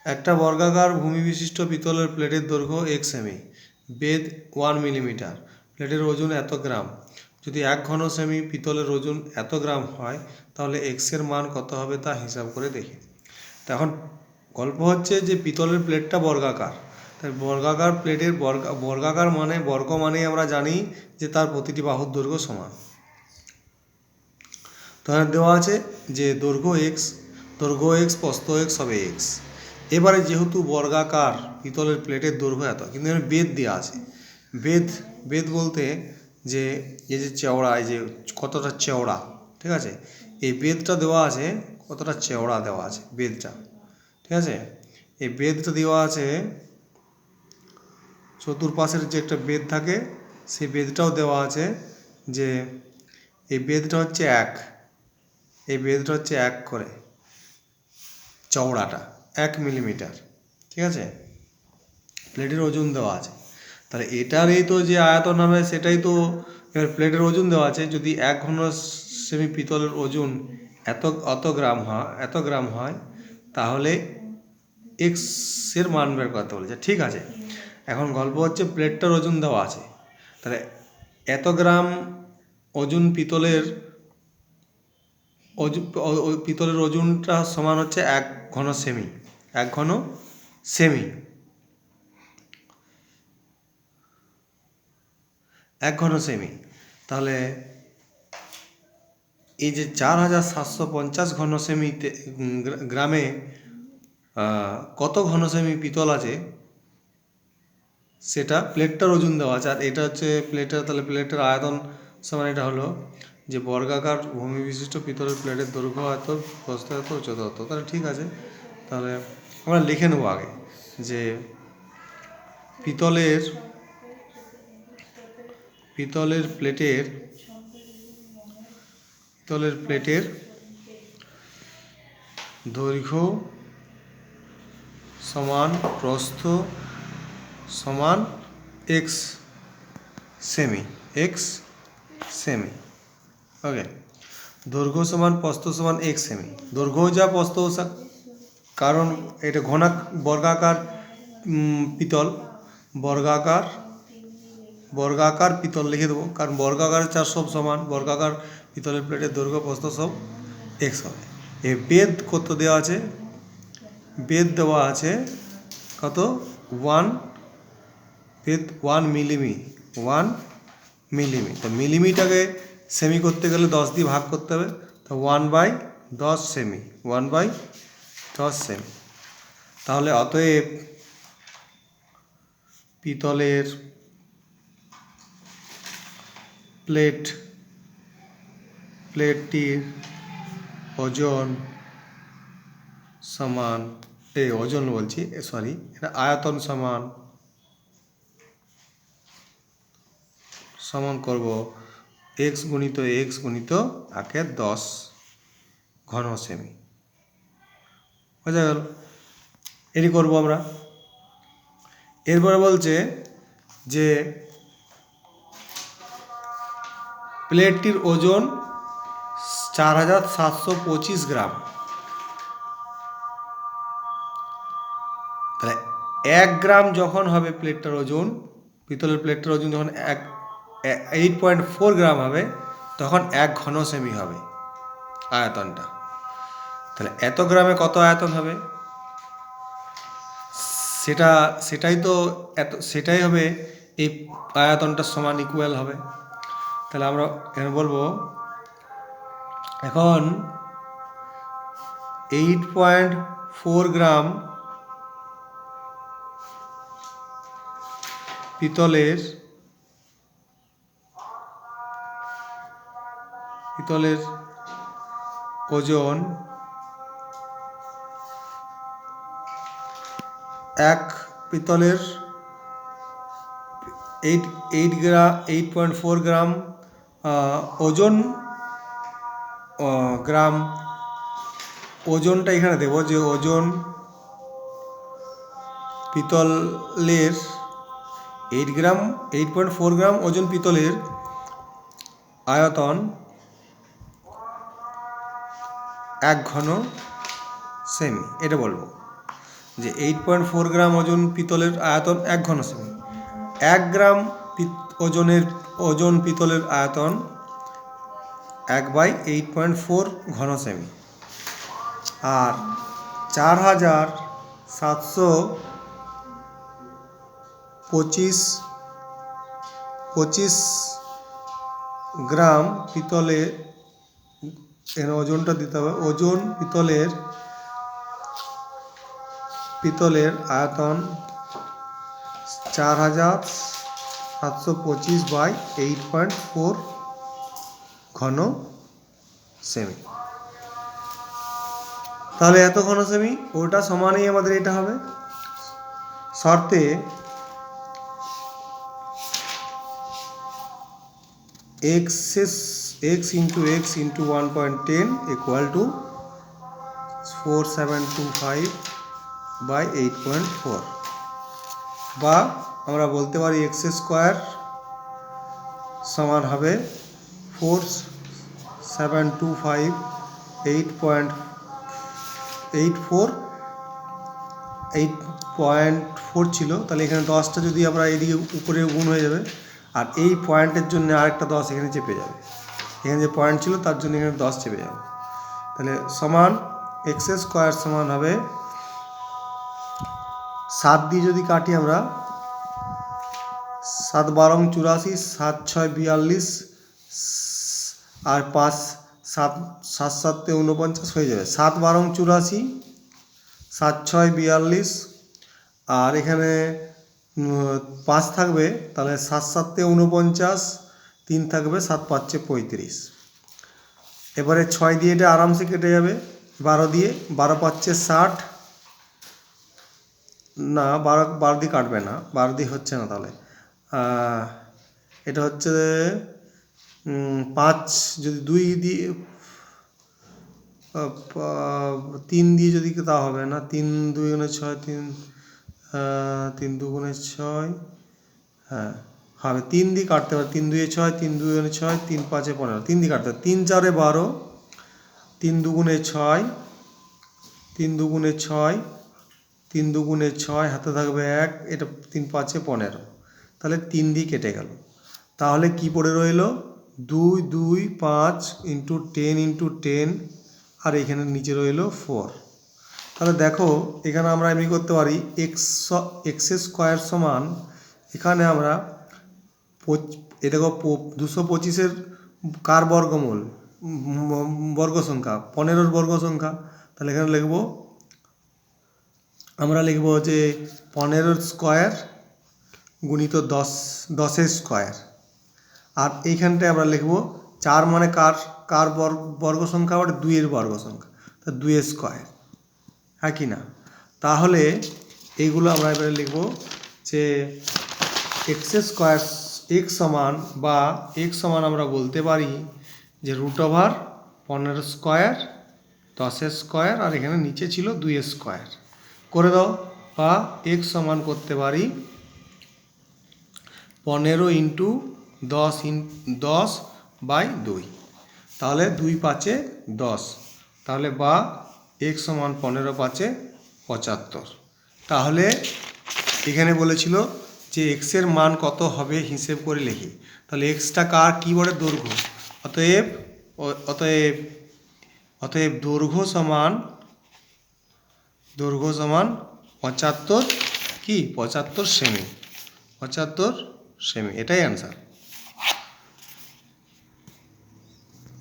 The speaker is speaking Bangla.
একটা বর্গাকার ভূমি বিশিষ্ট পিতলের প্লেটের দৈর্ঘ্য 1 সেমি, বেধ 1 মিলিমিটার, প্লেটের ওজন এত গ্রাম। যদি 1 ঘন সেমি পিতলের ওজন এত গ্রাম হয় তাহলে এক্সের মান কত হবে তা হিসাব করে দেখি। তো এখন গল্প হচ্ছে যে পিতলের প্লেটটা বর্গাকার, তাই বর্গাকার প্লেটের বর্গাকার মানে বর্গ মানেই আমরা জানি যে তার প্রতিটি বাহুর দৈর্ঘ্য সমান। তাহলে দেওয়া আছে যে দৈর্ঘ্য এক্স, প্রস্থ এক্স হবে এক্স। এবারে যেহেতু বর্গাকার পিতলের প্লেটের দৈর্ঘ্য এত, কিন্তু এখানে বেধ দেওয়া আছে। বেধ বলতে যে এই যে চওড়া, এই যে কতটা চওড়া, ঠিক আছে, এই বেধটা দেওয়া আছে, কতটা চওড়া দেওয়া আছে বেধটা, ঠিক আছে। এই বেধটা দেওয়া আছে, চতুর্পাশের যে একটা বেধ থাকে সেই বেধটাও দেওয়া আছে, যে এই বেধটা হচ্ছে 1, এই বেধটা হচ্ছে 1 করে, চওড়াটা 1 মিলিমিটার, ঠিক আছে। প্লেটের ওজন দেওয়া আছে, তাহলে এটারই তো যে আয়তন হবে সেটাই তো, এবার প্লেটের ওজন দেওয়া আছে, যদি 1 ঘন সেমি পিতলের ওজন এত গ্রাম হয় তাহলে এক্সের মান বের করতে বলেছে, ঠিক আছে। এখন গল্প হচ্ছে প্লেটটার ওজন দেওয়া আছে, তাহলে এত গ্রাম ওজন পিতলের ওজনটা সমান হচ্ছে 1 ঘন সেমি, 1 ঘন সেমি, 1 ঘন সেমি। তাহলে এই যে 4750 ঘন সেমিতে গ্রামে কত ঘন সেমি পিতল আছে সেটা প্লেটটার ওজন দেওয়া আছে। আর এটা হচ্ছে প্লেটের, তাহলে প্লেটের আয়তন সমান এটা হলো যে বর্গাকার ভূমি বিশিষ্ট পিতলের প্লেটের দৈর্ঘ্য এত, প্রস্থ এত, উচ্চতা এত। তাহলে ঠিক আছে, তাহলে আমরা লিখে নেবো আগে যে পিতলের প্লেটের দৈর্ঘ্য সমান প্রস্থ সমান এক্স সেমি, ওকে। দৈর্ঘ্য সমান প্রস্থ সমান এক্স সেমি, দৈর্ঘ্য যা প্রস্থ, কারণ এটা বর্গাকার পিতল, বর্গাকার পিতল লিখে দেবো, কারণ বর্গাকার 4 সব সমান, বর্গাকার পিতলের প্লেটের দৈর্ঘ্য প্রস্থ সব এক্স হবে। এ বেধ কত দেওয়া আছে, বেধ দেওয়া আছে কত, 1 মিলিমি, তো মিলিমিটাকে সেমি করতে গেলে 10 দিয়ে ভাগ করতে হবে, তো 1/10 সেমি, 1/10 সেমি। তাহলে অতএব পিতলের প্লেটটির ওজন সমান, এটা আয়তন সমান করব এক্স গুণিত 1/10 ঘন সেমি, বোঝা গেল। এটি করব আমরা। এরপরে বলছে যে প্লেটটির ওজন 4725 গ্রাম, তাহলে 1 গ্রাম যখন হবে প্লেটটার ওজন, পিতলের প্লেটটার ওজন যখন 8.4 গ্রাম হবে তখন 1 ঘন সেমি হবে আয়তনটা। তাহলে এত গ্রামে কত আয়তন হবে সেটাই হবে এই আয়তনটার সমান, ইকুয়াল হবে। তাহলে আমরা এখানে বলবো, এখন 8.4 গ্রাম পিতলের ওজন 8.4 গ্রাম ওজনটা এখানে দেব, যে ওজন পিতলের 8.4 গ্রাম ওজন পিতলের আয়তন 1 ঘন সেমি, এটা বলবো যে 8.4 গ্রাম ওজন পিতলের আয়তন 1 ঘন সেমি। 1 গ্রাম ওজন পিতলের আয়তন 1/8.4 ঘন সেমি। আর 4725 গ্রাম পিতলে, এখানে ওজনটা দিতে হবে। ওজন পিতলের আয়তন 4725/8.4 ঘন সেমি। তাহলে এত ঘন সেমি, ওটা সমানই আমাদের এটা হবে। শর্তে x into x into 1.10 equal to 4725/8.4, বা আমরা বলতে পারি x স্কোয়ার সমান হবে 8.4 ছিল, তাহলে এখানে 10টা যদি আমরা এইদিকে উপরে গুণ হয়ে যাবে, আর এই পয়েন্টের জন্য আরেকটা 10 এখানে চেপে যাবে। এখানে যে পয়েন্ট ছিল তার জন্য এখানে 10 চেপে যাবে। তাহলে সমান এক্স স্কোয়ার সমান হবে 7 দিয়ে যদি কাটি আমরা, 7 12 84, 7 6 42, আর 5 7 7 7 49 হয়ে যাবে। 7 12 84, 7 6 42, আর এখানে 5 থাকবে, তাহলে 7 7 49, 3 থাকবে, 7 5 35। এবারে 6 দিয়ে এটা আরামসে কেটে যাবে। 12 দিয়ে, 12 5 60, না 12 দিয়ে কাটবে না, 12 দিয়ে হচ্ছে না। তাহলে এটা হচ্ছে 5, যদি 2 দিয়ে 3 দিয়ে যদি তা হবে না। 3 2 গুণে 6, 3 2 গুণে 6, হ্যাঁ হবে। 3 দিয়ে কাটতে পারে, 3 2 6, 3 2 গুণে 6, 3 5 15, 3 দিয়ে কাটতে পারে। 3 4 12, 3 2 গুণে 6, 3 2 গুণে 6, 3 2 গুণে 6, হাতে থাকবে 1, এটা 3 5 15, তাহলে 3 দিয়ে কেটে গেল। তাহলে কি পড়ে রইল? 2 2 5 ইন্টু 10 ইন্টু 10, আর এখানে নিচে রইল 4। তাহলে দেখো এখানে আমরা এমনি করতে পারি, এক্স স্কোয়ার সমান, এখানে আমরা দেখো 225-এর কার বর্গমূল, বর্গ সংখ্যা 15-র বর্গ সংখ্যা। তাহলে এখানে আমরা লিখব যে 15-র স্কোয়ার গুণিত 10-এর স্কোয়ার। আর এইখানটায় আমরা লিখব 4 মানে কার বর্গ সংখ্যা, আবার 2-এর বর্গ সংখ্যা, তা 2-এর স্কোয়ার, হ্যাঁ কি না? তাহলে এইগুলো আমরা এবারে লিখব যে এক্স স্কোয়ার, এক্স সমান, বা এক্স সমান আমরা বলতে পারি যে √15 স্কোয়ার, 10-এর স্কোয়ার, আর এখানে নিচে ছিল 2-এর স্কোয়ার করে দাও। বা এক্স সমান করতে পারি 15 ইন্টু 10/2, তাহলে 2 5 10, তাহলে বা এক্স সমান 15 5 75। তাহলে এখানে বলেছিল যে এক্সের মান কত হবে হিসেব করে লিখি। তাহলে এক্সটা কিবোর্ডের দৈর্ঘ্য, অতএব দৈর্ঘ্য সমান 75 সেমি, 75 সেমি, এটাই অ্যান্সার।